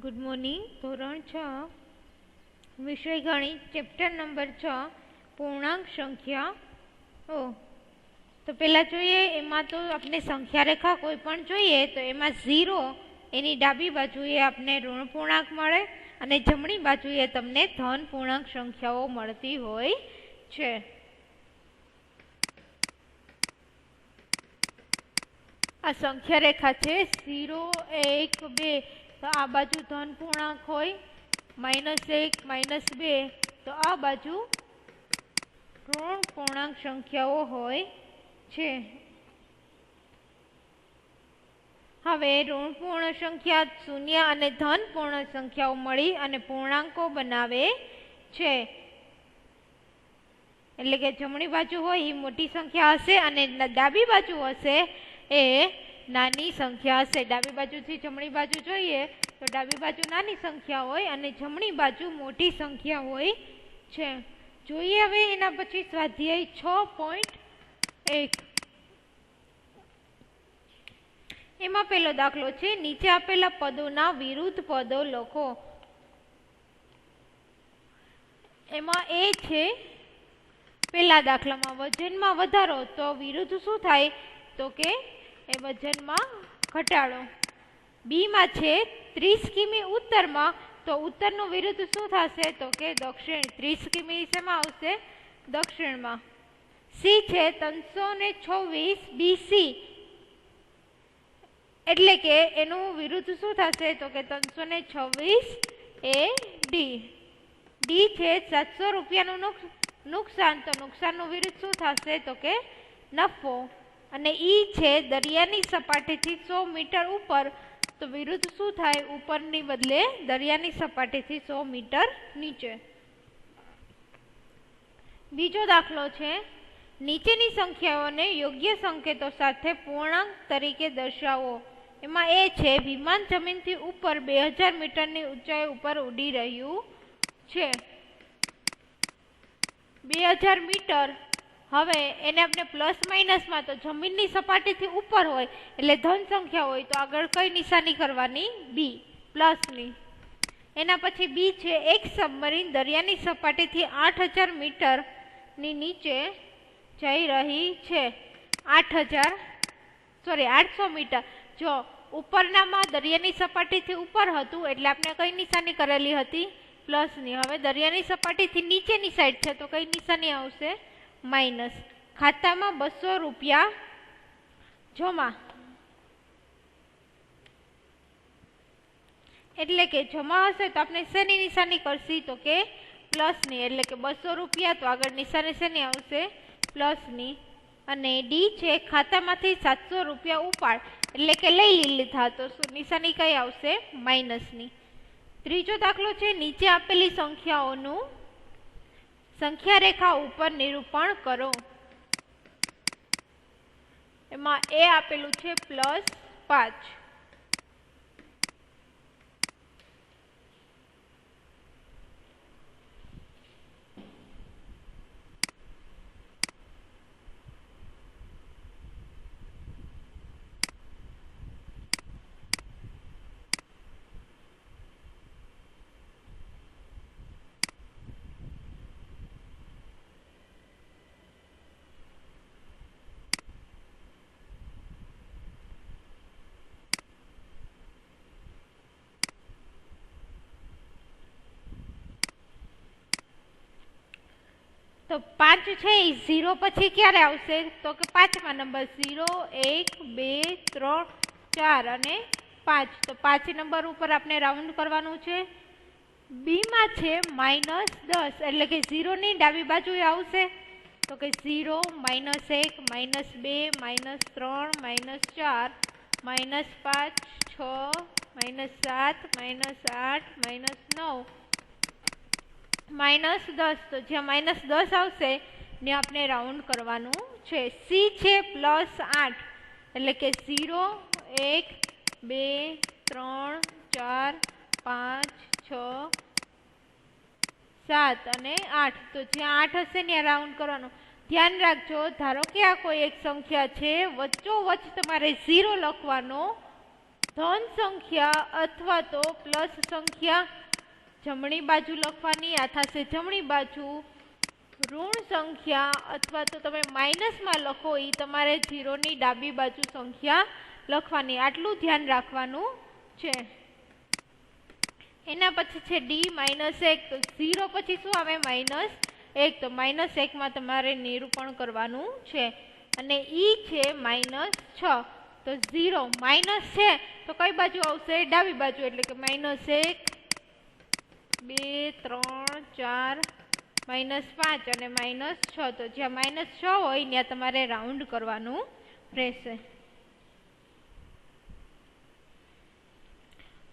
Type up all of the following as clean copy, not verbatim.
Good morning. धोरण 6 विषय गणित चैप्टर नंबर 6 पूर्णांक संख्या ओ। तो पहला જોઈએ એમાં તો આપણે સંખ્યા રેખા કોઈ પણ જોઈએ તો એમાં 0 એની ડાબી બાજુએ આપણે ઋણ પૂર્ણાંક મળે અને જમણી બાજુએ તમને ધન પૂર્ણાંક સંખ્યાઓ મળતી હોય છે। આ સંખ્યા રેખા છે 0 1 2 तो आ बाजू धन पूर्णांक होय -1 -2 तो आ बाजू ऋण पूर्णांक संख्याओ होय छे। हवे ऋण पूर्ण संख्या शून्य अने धन पूर्ण संख्याओ मळी अने पूर्णांको बनावे छे। एटले के जमणी बाजू होय ए मोटी संख्या हशे अने डाबी बाजू हशे ए नानी संख्या हशे। डाबी बाजू थी जमणी बाजू जोईए तो डाबी बाजू नानी संख्या होय अने जमणी बाजू मोटी संख्या होय छे। जोईए हवे एना पछी स्वाध्याय 6.1 एमां पहेलो दाखलो छे नीचे आपेला पदोना विरुद्ध पदो लखो। एमां ए छे पहेला दाखलामां वजनमा वधारो तो विरुद्ध शुं थाय तो के ए वजन में घटाड़ो। बी में छे 30 किमी उत्तर में तो उत्तर नु विरुद्ध शू थशे तो के दक्षिण। 30 किमी शेमां आवशे दक्षिण में। सी छे 326 बीसी एटले के एनु विरुद्ध शू थशे तो के 326 ए डी। डी छे 700 रुपया नुकसान तो नुकसान नु विरुद्ध शू थशे तो के नफो। અને ઈ છે દરિયાની સપાટીથી 100 મીટર ઉપર તો વિરુદ્ધ શું થાય ઉપરની બદલે દરિયાની સપાટીથી 100 મીટર નીચે। બીજો દાખલો છે નીચેની સંખ્યાઓને યોગ્ય સંકેતો સાથે પૂર્ણાંક તરીકે દર્શાવો। એમાં એ છે વિમાન જમીનથી ઉપર 2000 મીટરની ઊંચાઈ ઉપર ઉડી રહ્યું છે। 2000 મીટર हवे एने अपने प्लस माइनस में तो जमीन की सपाटी थी ऊपर होय एटले धन संख्या होय तो आगळ कई निशानी करवानी बी प्लस नी। एना पछी बी छे एक सबमरीन दरियानी सपाटी थी 8000 मीटर नी नीचे जई रही छे। 800 मीटर जो उपरना में दरियानी सपाटी थी ऊपर हतुं एटले आपणे कई निशानी करेली हती प्लस नी। हवे दरियानी सपाटी थी नीचेनी साइड छे तो कई निशानी आवशे माइनस। खाता में 200 रुपया जमा एटले के जमा हशे तो आपने शेनी निशानी करशी तो के प्लस नी। एटले के 200 रुपया तो आगळ निशानी शेनी आवशे प्लस नी। अने डी छे खाता मांथी 700 रुपया उपाड़ एटले के लई लीधा तो निशानी कई आवशे माइनस नी। त्रीजो दाखलो छे नीचे आपेली संख्याओनुं संख्या रेखा ऊपर निरूपण करो। एमां ए आपेलू छे +5। तो 5 छे 0 पछी क्यारे आवशे तो के 5मा नंबर 0 1 2 3 4 अने 5 तो 5 नंबर ऊपर आपने राउंड करवानुं छे। बी में छे -10 एटले के 0 नी डाबी बाजुए आवशे तो के 0 -1 -2 -3 -4 -5 6 -7 -8 -9 -10 तो ज्यां -10 आवशे ने आपने राउंड करवानुं छे। सी छे +8 एटले के 0 1 2 3 4 5 6 7 अने 8 तो ज्यां 8 हशे ने राउंड करवानुं। ध्यान राखजो धारो के आ कोई एक संख्या छे वच्चोवच्च तमारे 0 लखवानो ધન સંખ્યા અથવા તો પ્લસ સંખ્યા જમણી બાજુ લખવાની, આ થશે જમણી બાજુ. ઋણ સંખ્યા અથવા તો તમે માઇનસમાં લખો એ તમારે 0 ની ડાબી બાજુ સંખ્યા લખવાની. આટલું ધ્યાન રાખવાનું છે. એના પછી છે D-1. તો 0 પછી શું આવે? -1. તો -1 માં તમારે નિરૂપણ કરવાનું છે. અને ઈ છે -6. તો 0 માઇનસ છે તો કઈ બાજુ આવશે? ડાબી બાજુ. એટલે કે -1, 2, 3, 4, -5 અને -6. તો જ્યાં -6 હોય ત્યાં તમારે રાઉન્ડ કરવાનું રહેશે.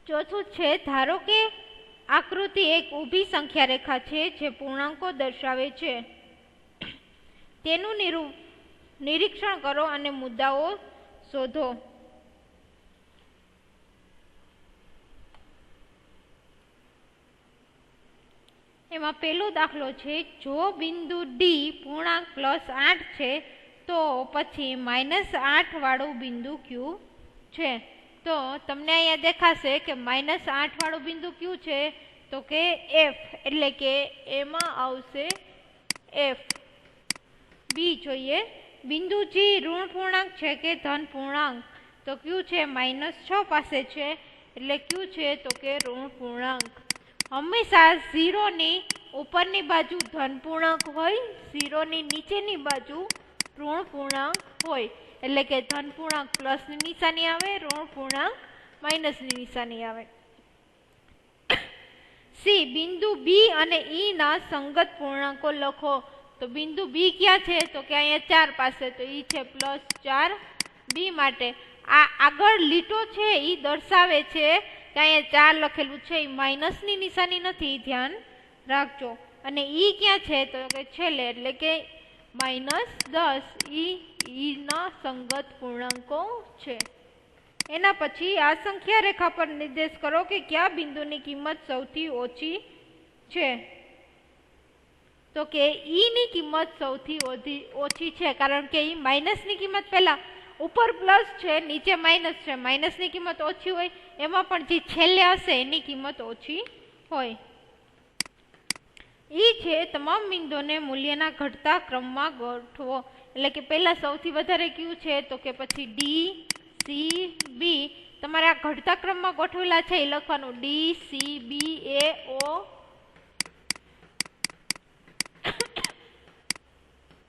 ચોથું છે, ધારો કે આકૃતિ એક ઊભી સંખ્યા રેખા છે જે પૂર્ણાંકો દર્શાવે છે. તેનું નિરીક્ષણ કરો અને મુદ્દાઓ શોધો. એમાં પહેલો દાખલો છે, જો બિંદુ ડી પૂર્ણાંક +8 છે તો પછી -8 વાળું બિંદુ ક્યુ છે. તો તમને અહીંયા દેખાશે કે -8 વાળું બિંદુ ક્યુ છે, તો કે એફ. એટલે કે એમાં આવશે એફ. બી જોઈએ, બિંદુ જી ઋણ પૂર્ણાંક છે કે ધન પૂર્ણાંક? તો ક્યુ છે -6 પાસે છે એટલે ક્યુ છે તો કે ઋણ પૂર્ણાંક. હંમેશા 0 ની ઉપરની બાજુ ધન પૂર્ણાંક હોય, 0 ની નીચેની બાજુ ઋણ પૂર્ણાંક હોય. એટલે કે ધન પૂર્ણાંક પ્લસની નિશાની આવે, ઋણ પૂર્ણાંક માઇનસની નિશાની આવે. સી, બિંદુ બી અને ઈ ના સંગત પૂર્ણાંકો લખો. તો બિંદુ બી ક્યાં છે? તો કે અહીંયા 4 પાસે. તો ઈ છે +4 બી માટે. આ આગળ લીટો છે એ દર્શાવે છે કે અહીંયા 4 લખેલું છે, એ માઇનસની નિશાની નથી, ધ્યાન રાખજો. અને ઈ ક્યાં છે? તો કે છેલ્લે. એટલે કે -10. ઈ ના સંગત પૂર્ણાંકો છે. એના પછી આ સંખ્યા રેખા પર નિર્દેશ કરો કે કયા બિંદુની કિંમત સૌથી ઓછી છે. તો કે ઈ ની કિંમત સૌથી ઓછી છે, કારણ કે ઈ માઇનસની કિંમત પહેલા ઉપર પ્લસ છે, નીચે માઇનસ છે. માઇનસની કિંમત ઓછી હોય, એમાં પણ જે છેલ્લે હશે એની કિંમત ઓછી હોય. ઈ છે તમામ બિંદુઓને મૂલ્યના ઘટતા ક્રમમાં ગોઠવો. એટલે કે પહેલા સૌથી વધારે ક્યુ છે, તો કે પછી ડી, સી, બી. તમારે આ ઘટતા ક્રમમાં ગોઠવેલા છે એ લખવાનું. ડી, સી, બી, એ, ઓ.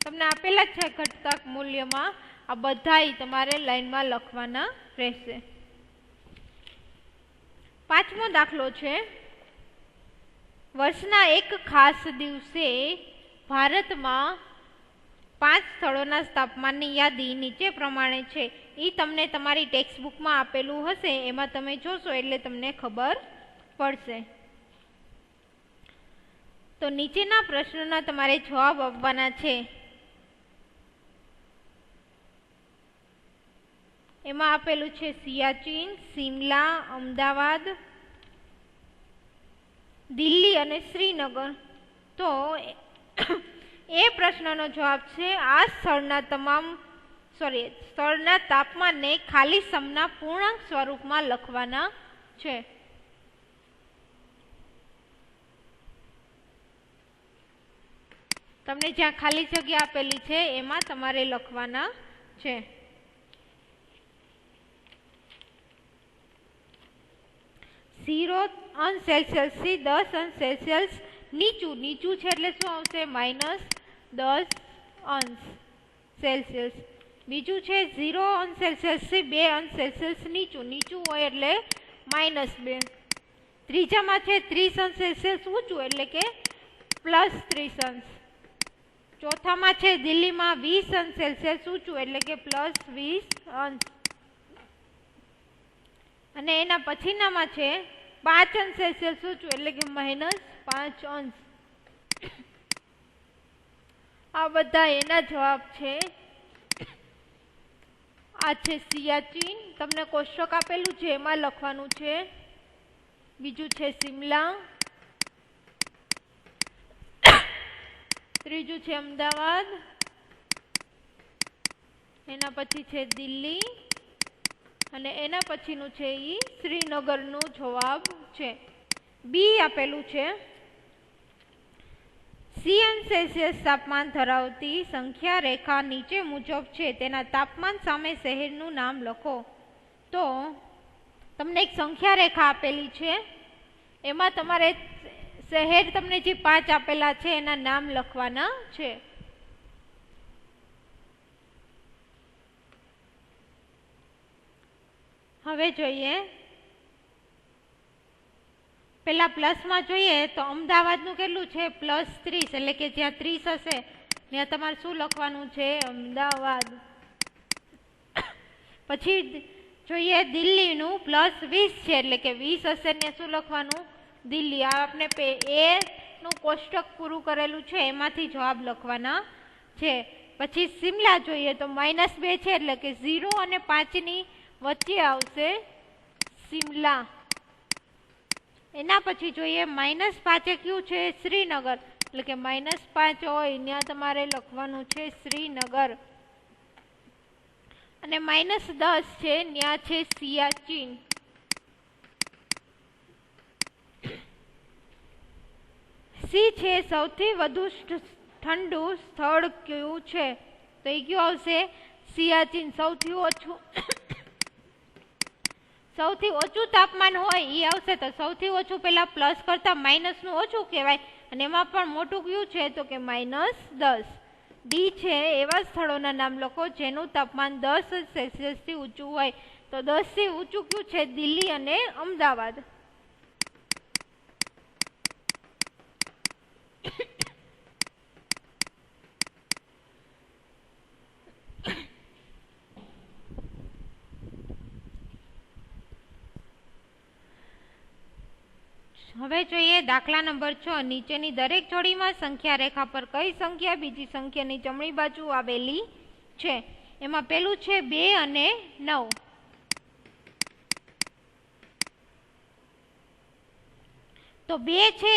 તમને આપેલા છે ઘટતા મૂલ્યમાં. આ બધા તમારે લાઈનમાં લખવાના રહેશે. 5મો દાખલો છે, વર્ષના એક ખાસ દિવસે ભારતમાં 5 સ્થળોના તાપમાનની યાદી નીચે પ્રમાણે છે. એ તમને તમારી ટેક્સ્ટ બુકમાં આપેલું હશે, એમાં તમે જોશો એટલે તમને ખબર પડશે. તો નીચેના પ્રશ્નોના તમારે જવાબ આપવાના છે. એમાં આપેલું છે સિયાચીન, સિમલા, અમદાવાદ, દિલ્હી અને શ્રીનગર. તો એ પ્રશ્નનો જવાબ છે આ સ્થળના તાપમાનને ખાલી સમના પૂર્ણાંક સ્વરૂપમાં લખવાના છે. તમને જ્યાં ખાલી જગ્યા આપેલી છે એમાં તમારે લખવાના છે. 0 અંશ સેલ્સિયસ થી 10 અંશ સેલ્સિયસ નીચું છે એટલે શું આવશે? -10 અંશ સેલ્સિયસ. બીજું છે 0 અંશ સેલ્સિયસ થી 2 અંશ સેલ્સિયસ નીચું હોય એટલે -2. ત્રીજામાં છે 30 અંશ સેલ્સિયસ ઊંચું એટલે કે +30 અંશ. ચોથામાં છે દિલ્હીમાં 20 અંશ સેલ્સિયસ ઊંચું એટલે કે +20 અંશ. અને એના પછીનામાં છે 5 અંશ સેલ્સિયસ ઊંચું એટલે કે -5 અંશ. આ બધા એના જવાબ છે. આ છે સિયાચીન, તમને કોષ્ટક આપેલું છે એમાં લખવાનું છે. બીજું છે સિમલા, ત્રીજું છે અમદાવાદ, એના પછી છે દિલ્હી અને એના પછીનું છે એ શ્રીનગરનું જવાબ છે. બી આપેલું છે C°C તાપમાન ધરાવતી સંખ્યા રેખા નીચે મુજબ છે, તેના તાપમાન સામે શહેરનું નામ લખો. તો તમને એક સંખ્યા રેખા આપેલી છે, એમાં તમારે શહેર તમને જે 5 આપેલા છે એના નામ લખવાના છે. હવે જોઈએ, પેલા પ્લસમાં જોઈએ તો અમદાવાદનું કેટલું છે +30, એટલે કે જ્યાં 30 હશે ત્યાં તમારે શું લખવાનું છે? અમદાવાદ. પછી જોઈએ દિલ્હીનું +20 છે, એટલે કે 20 હશે ને શું લખવાનું? દિલ્હી. આ આપણે એ નું કોષ્ટક પૂરું કરેલું છે એમાંથી જવાબ લખવાના છે. પછી શિમલા જોઈએ તો -2 છે, એટલે કે 0 અને 5 ની વચ્ચે આવશે શિમલા. એના પછી જોઈએ -5 કયું છે? શ્રીનગર, એટલે કે -5 હોય ત્યાં તમારે લખવાનું છે શ્રીનગર. અને -10 છે ત્યાં છે સિયાચીન. સી છે સૌથી વધુ ઠંડુ સ્થળ કયું છે? તો એ કયું આવશે? સિયાચીન. સૌથી ઓછું તાપમાન હોય એ આવશે, તો સૌથી ઓછું પેલા પ્લસ કરતા માઇનસનું ઓછું કહેવાય, અને એમાં પણ મોટું કયું છે? તો કે -10. ડી છે એવા સ્થળોના નામ લખો જેનું તાપમાન 10°C થી ઊંચું હોય. તો 10 થી ઊંચું કયું છે? દિલ્હી અને અમદાવાદ. હવે જોઈએ દાખલા નંબર 6. નીચેની દરેક જોડીમાં સંખ્યા રેખા પર કઈ સંખ્યા બીજી સંખ્યાની જમણી બાજુ આવેલી છે? એમાં પેલું છે 2 અને 9. તો 2 છે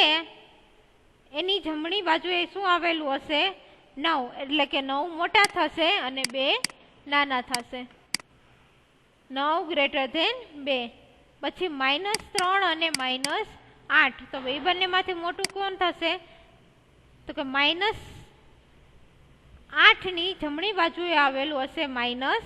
એની જમણી બાજુએ શું આવેલું હશે? 9, એટલે કે 9 મોટા થશે અને 2 નાના થશે. 9 > 2. પછી -3 અને -8, તો એ બંનેમાંથી મોટું કોણ થશે? તો કે -8 ની જમણી બાજુએ આવેલું હશે -3,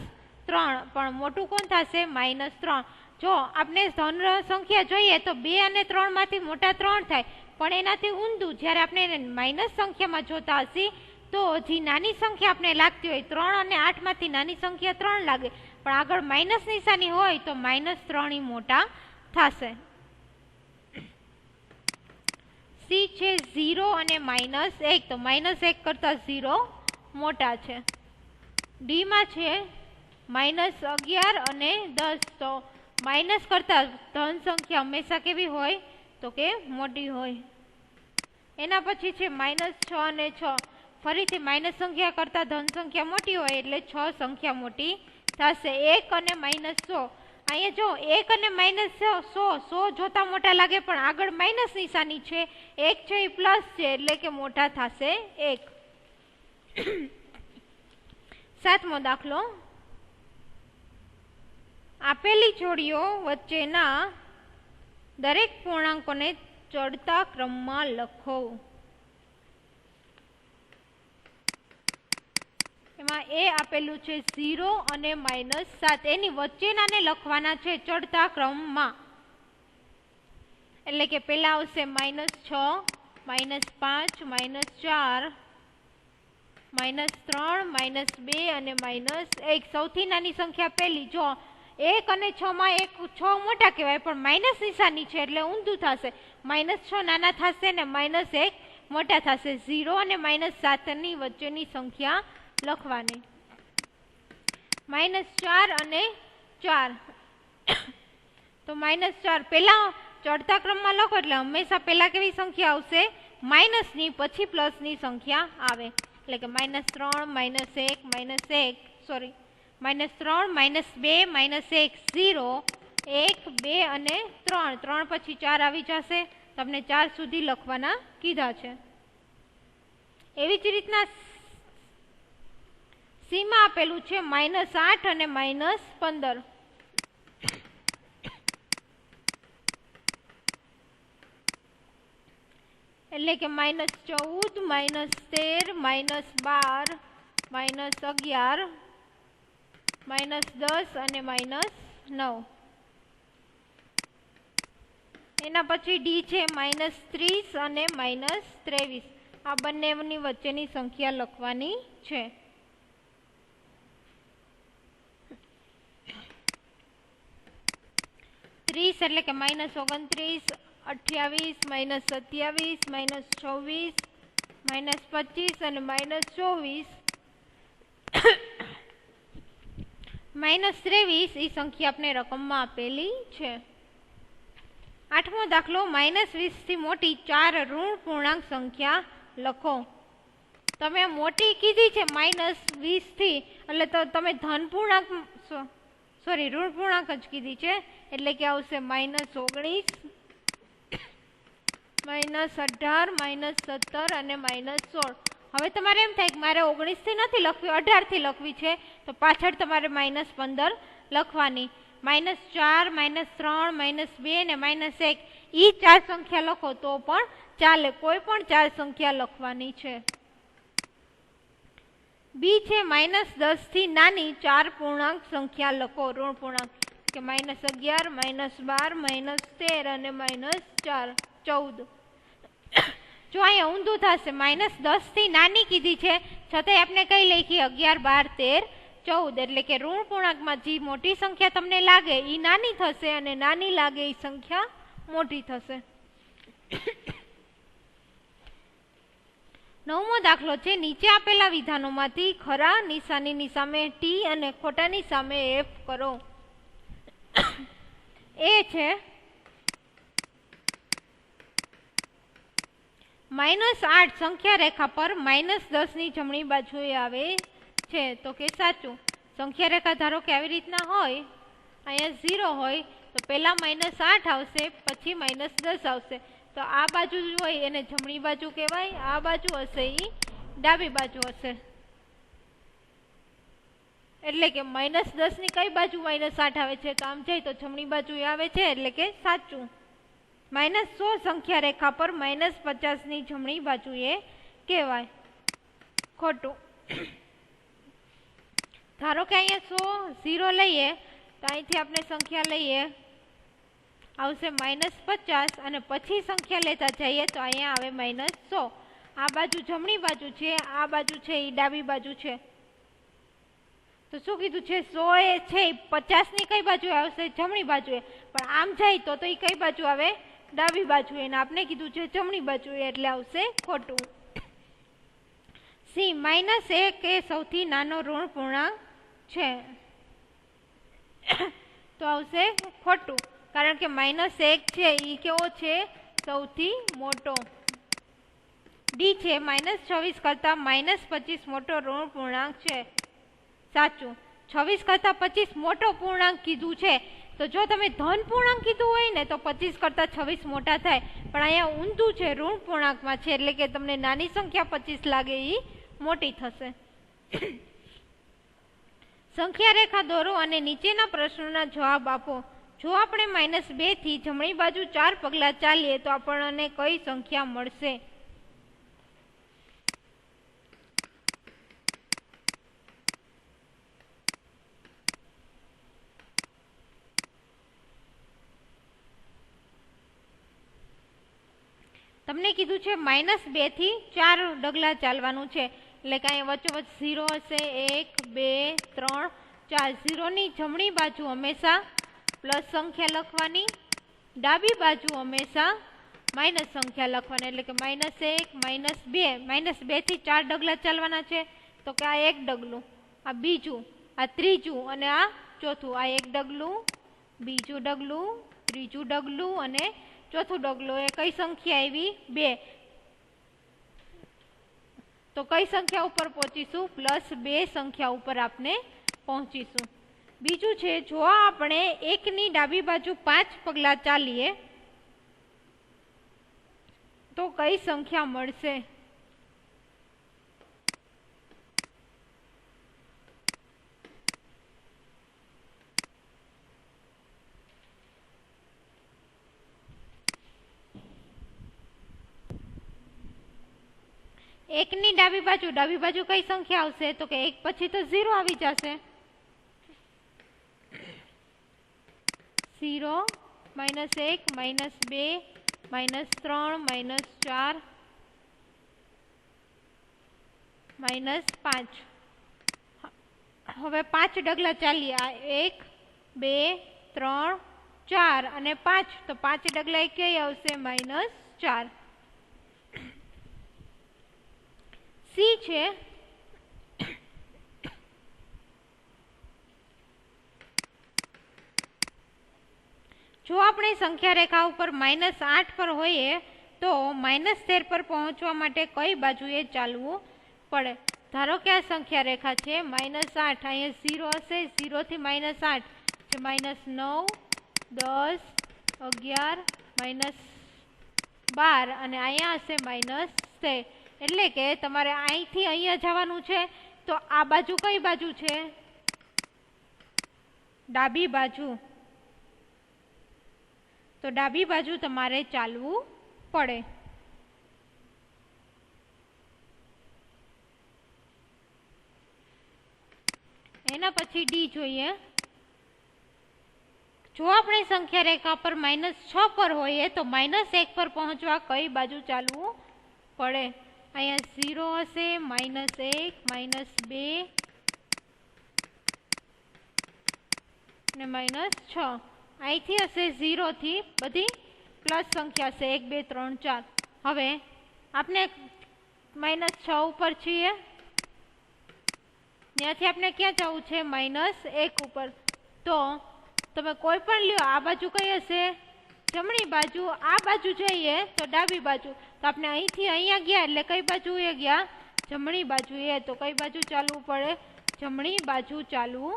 પણ મોટું કોણ થશે? -3. જો આપણે ધન સંખ્યા જોઈએ તો 2 અને 3 માંથી મોટા 3 થાય, પણ એનાથી ઊંધું. જ્યારે આપણે માઇનસ સંખ્યામાં જોતા હશી તો જે નાની સંખ્યા આપણે લાગતી હોય 3 અને 8 માંથી નાની સંખ્યા 3 લાગે, પણ આગળ માઇનસ નિશાની હોય તો -3 મોટા થશે. સી છે 0 અને -1, તો -1 કરતા 0 મોટા છે. ડી માં છે -11 અને 10, તો માઇનસ કરતા ધન સંખ્યા હંમેશા કેવી હોય? તો કે મોટી હોય. એના પછી છે -6 અને 6, ફરીથી માઇનસ સંખ્યા કરતા ધન સંખ્યા મોટી હોય એટલે 6 સંખ્યા મોટી થશે. 1 અને -100, અહીંયા જો 1 અને -100 જોતા મોટા લાગે, પણ આગળ માઇનસ નિશાની છે, 1 છે એ પ્લસ છે, એટલે કે મોટા થશે 1. 7મો દાખલો. આપેલી જોડીઓ વચ્ચેના દરેક પૂર્ણાંકોને ચડતા ક્રમમાં લખો. એમાં એ આપેલું છે 0 અને -7, એની વચ્ચેનાને લખવાના છે ચડતા ક્રમમાં. એટલે કે પેલા આવશે -6, -5, -4, -3, -2 અને -1. સૌથી નાની સંખ્યા પેલી. જો 1 અને 6 માં 6 મોટા કહેવાય, પણ માઇનસ નિશાની છે એટલે ઊંધું થશે. -6 નાના થશે ને -1 મોટા થશે. 0 અને -7 ની વચ્ચેની સંખ્યા લખવાની. -4 અને 4, તો -4 પેલા ચડતા ક્રમમાં લખો એટલે હંમેશા પેલા કેવી સંખ્યા આવશે? માઇનસની, પછી પ્લસની સંખ્યા આવે. એટલે કે -3, -2, -1, 0, 1, 2 અને 3. 3 પછી 4 આવી જશે. તમને 4 સુધી લખવાના કીધા છે. એવી જ રીતના સી માં આપેલું છે -8 અને -15. એટલે કે -14 -13 -12 -11 -10 અને -9. એના પછી ડી છે -30 અને -23. આ બંનેની વચ્ચેની સંખ્યા લખવાની છે. -30 એટલે કે -29, 28, -27, -26, -25 અને -24. -23 એ સંખ્યા આપણે રકમમાં આપેલી છે. 8મો દાખલો, -20 થી મોટી 4 ઋણ પૂર્ણાંક સંખ્યા લખો. તમે મોટી કીધી છે -20 થી, એટલે તો તમે ધન પૂર્ણાંક ઋણ પૂર્ણાંક જ કીધી છે, એટલે કે આવશે -19, -18, -17 અને -16. હવે તમારે એમ થાય કે મારે 19 થી નથી લખવી, 18 થી લખવી છે, તો પાછળ તમારે -15 લખવાની. -4, -3, -2 ને -1 એ 4 સંખ્યા લખો તો પણ ચાલે, કોઈ પણ 4 સંખ્યા લખવાની છે. બી છે -10 થી નાની 4 પૂર્ણાંક સંખ્યા લખો, ઋણ પૂર્ણાંક, કે -11, -12, -13 અને -14. જો અહીંયા ઊંધું થશે, -10 થી નાની કીધી છે છતાંય આપણે કઈ લખી 11, 12, 13, 14, એટલે કે ઋણ પૂર્ણાંકમાં જે મોટી સંખ્યા તમને લાગે એ નાની થશે અને નાની લાગે એ સંખ્યા મોટી થશે. 9મો દાખલો છે, નીચે આપેલા વિધાનોમાંથી ખરા નિશાનીની સામે ટી અને ખોટાની સામે એફ કરો. એ છે -8 સંખ્યા રેખા પર -10 ની જમણી બાજુએ આવે છે, તો કે સાચું. સંખ્યા રેખા ધારો કે આવી રીતના હોય, અહીંયા 0 હોય તો પહેલા -8 આવશે, પછી -10 આવશે. તો આ બાજુ હોય એને જમણી બાજુ કહેવાય, આ બાજુ હશે એ ડાબી બાજુ હશે. એટલે કે -10 ની કઈ બાજુ -8 આવે છે, તો આમ જાય તો જમણી બાજુ આવે છે, એટલે કે સાચું. -100 સંખ્યા રેખા પર -50 ની જમણી બાજુએ કહેવાય, ખોટું. ધારો કે અહીંયા 100 0 લઈએ તો અહીંથી આપણે સંખ્યા લઈએ, આવશે -50 અને પછી સંખ્યા લેતા જઈએ તો અહીંયા આવે -100. આ બાજુ જમણી બાજુ છે, આ બાજુ છે એ ડાબી બાજુ છે. તો શું કીધું છે, 100 એ છે 50 ની કઈ બાજુ આવશે, જમણી બાજુએ, પણ આમ જાય તો એ કઈ બાજુ આવે, ડાબી બાજુ. એને આપણે કીધું છે જમણી બાજુ, એટલે આવશે ખોટું. સી -1 એ સૌથી નાનો ઋણ પૂર્ણાંક છે, તો આવશે ખોટું, કારણ કે -1 છે એ કેવો છે, સૌથી મોટો. ડી છે -24 કરતા -25 મોટો ઋણ પૂર્ણાંક છે, સાચું. 26 કરતા 25 મોટો પૂર્ણાંક કીધું છે, તો જો તમે ધન પૂર્ણાંક કીધું હોય ને તો 25 કરતા 26 મોટા થાય, પણ અહીંયા ઊંધું છે, ઋણ પૂર્ણાંકમાં છે, એટલે કે તમને નાની સંખ્યા 25 લાગે એ મોટી થશે. સંખ્યા રેખા દોરો અને નીચેના પ્રશ્નોના જવાબ આપો. જો આપણે -2 થી જમણી બાજુ 4 પગલા ચાલીએ તો આપણને કઈ સંખ્યા મળશે? તમને કીધું છે -2 થી 4 ડગલા ચાલવાનું છે, એટલે કે અહીંયા વચ્ચોવચ્ચ 0 હશે, 1, 2, 3, 4. 0 ની જમણી બાજુ હંમેશા પ્લસ સંખ્યા લખવાની, ડાબી બાજુ હંમેશા માઇનસ સંખ્યા લખવાની, એટલે કે -1, -2. -2 થી 4 ડગલા ચાલવાના છે, તો કે આ એક ડગલું, આ બીજું, આ ત્રીજું અને આ ચોથું. આ એક ડગલું, બીજું ડગલું, ત્રીજું ડગલું અને ચોથું ડગલું. એ કઈ સંખ્યા આવી? 2. તો કઈ સંખ્યા ઉપર પહોંચીશું? +2 સંખ્યા ઉપર આપણે પહોંચીશું. બીજું છે, જો આપણે 1 ની ડાબી બાજુ 5 પગલા ચાલીએ તો કઈ સંખ્યા મળશે? એકની ડાબી બાજુ કઈ સંખ્યા આવશે? તો કે 1 પછી તો 0 આવી જશે. 0 -1 -2 -3 -4 -5. હવે 5 ડગલા ચાલીએ. 1 2 3 4 અને 5. તો 5 ડગલા એ કઈ આવશે? -4. સી છે જો આપણે સંખ્યા રેખા ઉપર -8 પર હોઈએ તો -13 પર પહોંચવા માટે કઈ બાજુએ ચાલવું પડે? ધારો કે આ સંખ્યા રેખા છે -8, અહીંયા 0 હશે, 0 થી -8 છે -9, 10, 11, -12 અને અહીંયા હશે -13. એટલે કે તમારે અહીંથી અહીંયા જવાનું છે. તો આ બાજુ કઈ બાજુ છે? ડાબી બાજુ. તો ડાબી બાજુ તમારે ચાલવું પડે. એના પછી ડી જોઈએ. જો આપણે સંખ્યા રેખા પર -6 પર હોઈએ તો -1 પર પહોંચવા કઈ બાજુ ચાલવું પડે? અહીંયા 0 હશે, -1, -2 ને -6. અહીંથી હશે 0 થી બધી પ્લસ સંખ્યા છે 1 2 3 4. હવે આપણે -6 ઉપર છીએ, ત્યાંથી આપણે ક્યાં જવું છે? -1 ઉપર. તો તમે કોઈ પણ લ્યો, આ બાજુ કઈ હશે? જમણી બાજુ. આ બાજુ જઈએ તો ડાબી બાજુ. તો આપણે અહીંથી અહીંયા ગયા એટલે કઈ બાજુએ ગયા? જમણી બાજુએ. તો કઈ બાજુ ચાલવું પડે? જમણી બાજુ ચાલવું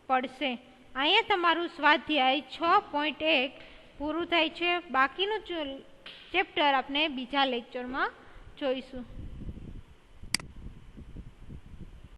પડશે. અહીંયા તમારું સ્વાધ્યાય 6.1 પૂરું થાય છે. બાકીનું ચેપ્ટર આપણે બીજા લેક્ચરમાં જોઈશું.